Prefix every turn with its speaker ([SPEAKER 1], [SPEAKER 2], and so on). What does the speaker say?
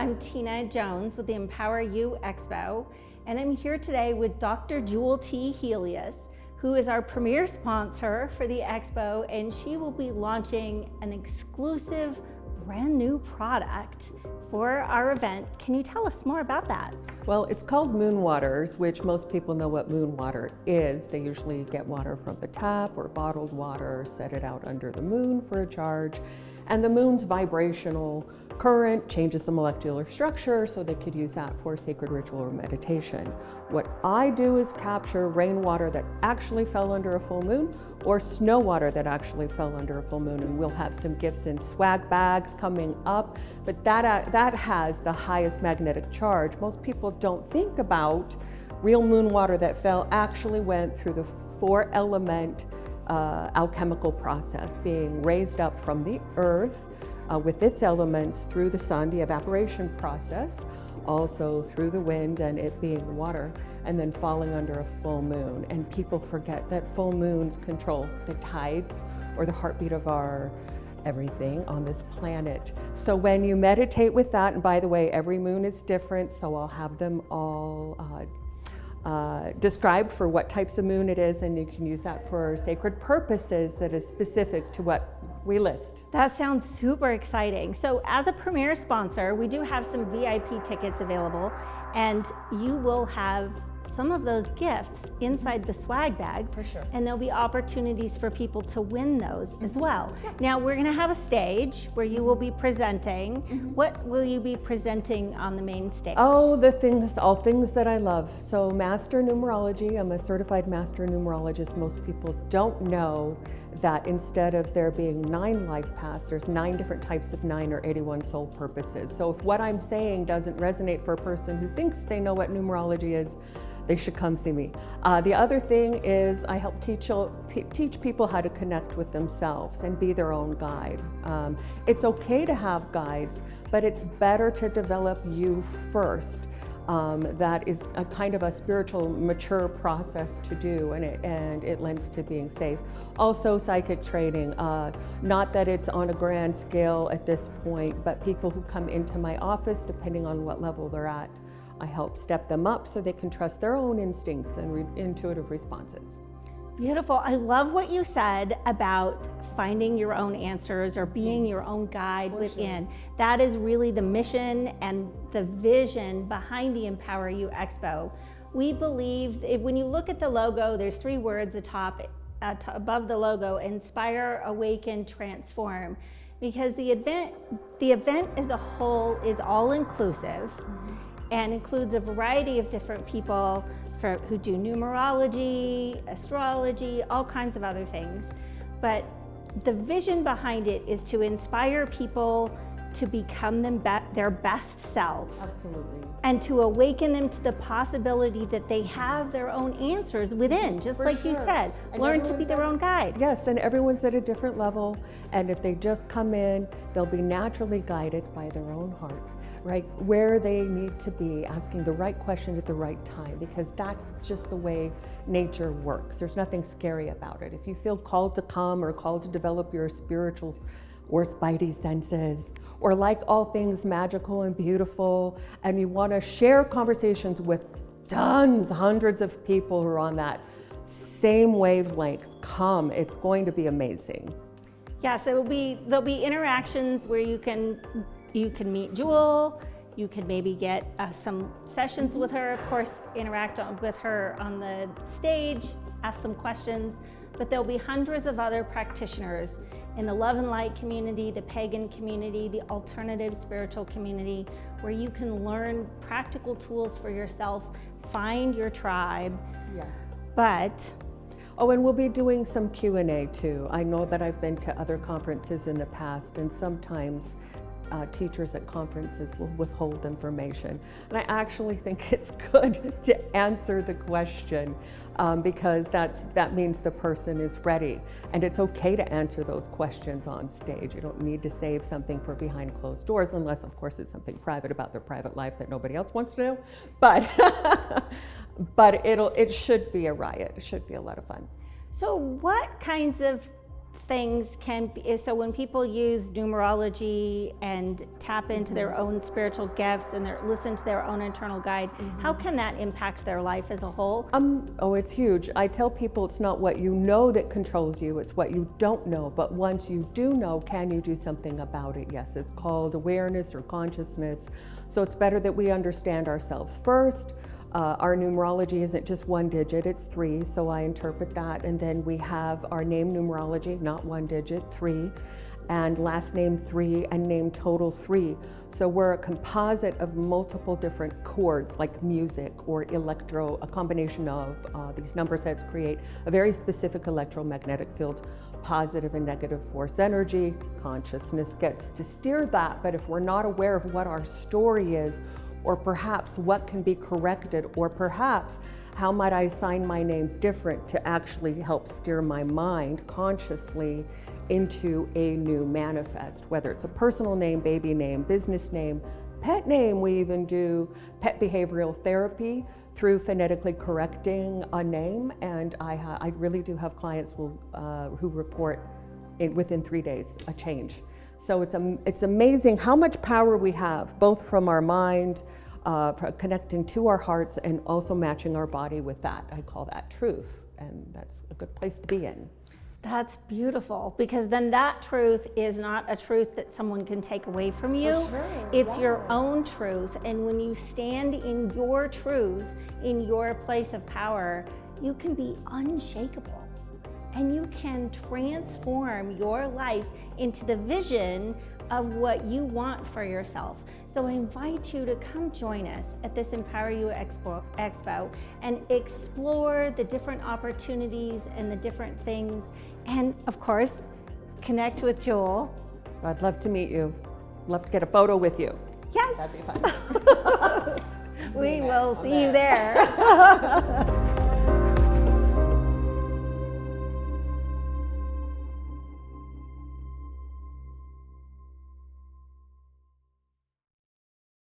[SPEAKER 1] I'm Tina Jones with the You Expo, and I'm here today with Dr. Juhl T. Helias, who is our premier sponsor for the Expo, and she will be launching an exclusive brand new product for our event. Can you tell us more about that?
[SPEAKER 2] Well, it's called Moon Waters, which most people know what moon water is. They usually get water from the tap or bottled water, set it out under the moon for a charge, and the moon's vibrational current changes the molecular structure, so they could use that for sacred ritual or meditation. What I do is capture rainwater that actually fell under a full moon or snow water that actually fell under a full moon, and we'll have some gifts in swag bags coming up, but that has the highest magnetic charge. Most people don't think about real moon water that fell actually went through the 4-element alchemical process, being raised up from the earth with its elements through the sun, the evaporation process, also through the wind and it being water, and then falling under a full moon. And people forget that full moons control the tides or the heartbeat of our everything on this planet. So when you meditate with that, and by the way, every moon is different, so I'll have them all described for what types of moon it is, and you can use that for sacred purposes that is specific to what we list.
[SPEAKER 1] That sounds super exciting. So as a premier sponsor, we do have some VIP tickets available, and you will have some of those gifts inside the swag bags.
[SPEAKER 2] For sure.
[SPEAKER 1] And there'll be opportunities for people to win those as well. Yeah. Now we're gonna have a stage where you will be presenting. What will you be presenting on the main stage?
[SPEAKER 2] Oh, all things that I love. So Master Numerology, I'm a certified Master Numerologist. Most people don't know that instead of there being 9 life paths, there's 9 different types of 9 or 81 soul purposes. So if what I'm saying doesn't resonate for a person who thinks they know what numerology is, they should come see me. The other thing is I help teach people how to connect with themselves and be their own guide. It's okay to have guides, but it's better to develop you first. That is a kind of a spiritual, mature process to do, and it lends to being safe. Also, psychic training, not that it's on a grand scale at this point, but people who come into my office, depending on what level they're at, I help step them up so they can trust their own instincts and intuitive responses.
[SPEAKER 1] Beautiful. I love what you said about finding your own answers or being your own guide within. Sure. That is really the mission and the vision behind the Empower You Expo. We believe, when you look at the logo, there's 3 words above the logo: inspire, awaken, transform. Because the event as a whole is all inclusive and includes a variety of different people who do numerology, astrology, all kinds of other things. But the vision behind it is to inspire people to become their best selves.
[SPEAKER 2] Absolutely.
[SPEAKER 1] And to awaken them to the possibility that they have their own answers within, just like you said. Learn to be their own guide.
[SPEAKER 2] Yes, and everyone's at a different level, and if they just come in, they'll be naturally guided by their own heart, right? Where they need to be, asking the right question at the right time, because that's just the way nature works. There's nothing scary about it. If you feel called to come or called to develop your spiritual or spidey senses, or like all things magical and beautiful, and you want to share conversations with hundreds of people who are on that same wavelength, come. It's going to be amazing.
[SPEAKER 1] Yes, there'll be interactions where you can meet Juhl. You can maybe get some sessions with her, of course, interact with her on the stage, ask some questions, but there'll be hundreds of other practitioners in the love and light community, the pagan community, the alternative spiritual community, where you can learn practical tools for yourself, find your tribe.
[SPEAKER 2] Yes. Oh, and we'll be doing some Q&A too. I know that I've been to other conferences in the past, and sometimes teachers at conferences will withhold information. And I actually think it's good to answer the question because that means the person is ready. And it's okay to answer those questions on stage. You don't need to save something for behind closed doors, unless of course it's something private about their private life that nobody else wants to know. But it should be a riot. It should be a lot of fun.
[SPEAKER 1] So what kinds of things can be, so when people use numerology and tap into their own spiritual gifts and listen to their own internal guide, how can that impact their life as a whole?
[SPEAKER 2] Oh, it's huge. I tell people it's not what you know that controls you, it's what you don't know. But once you do know, can you do something about it? Yes, it's called awareness or consciousness. So it's better that we understand ourselves first. Our numerology isn't just one digit, it's 3, so I interpret that. And then we have our name numerology, not 1 digit, 3, and last name 3, and name total 3. So we're a composite of multiple different chords, like music or electro, a combination of these number sets create a very specific electromagnetic field, positive and negative force energy. Consciousness gets to steer that, but if we're not aware of what our story is, or perhaps what can be corrected, or perhaps how might I sign my name different to actually help steer my mind consciously into a new manifest, whether it's a personal name, baby name, business name, pet name. We even do pet behavioral therapy through phonetically correcting a name, and I really do have clients who report within 3 days a change. So it's amazing how much power we have, both from our mind, connecting to our hearts, and also matching our body with that. I call that truth, and that's a good place to be in.
[SPEAKER 1] That's beautiful, because then that truth is not a truth that someone can take away from you.
[SPEAKER 2] For sure,
[SPEAKER 1] it's
[SPEAKER 2] yeah.
[SPEAKER 1] your own truth, and when you stand in your truth, in your place of power, you can be unshakable. And you can transform your life into the vision of what you want for yourself. So I invite you to come join us at this Empower You Expo and explore the different opportunities and the different things. And of course, connect with Juhl.
[SPEAKER 2] I'd love to meet you. Love to get a photo with you.
[SPEAKER 1] Yes.
[SPEAKER 2] That'd be fun.
[SPEAKER 1] We will see you there.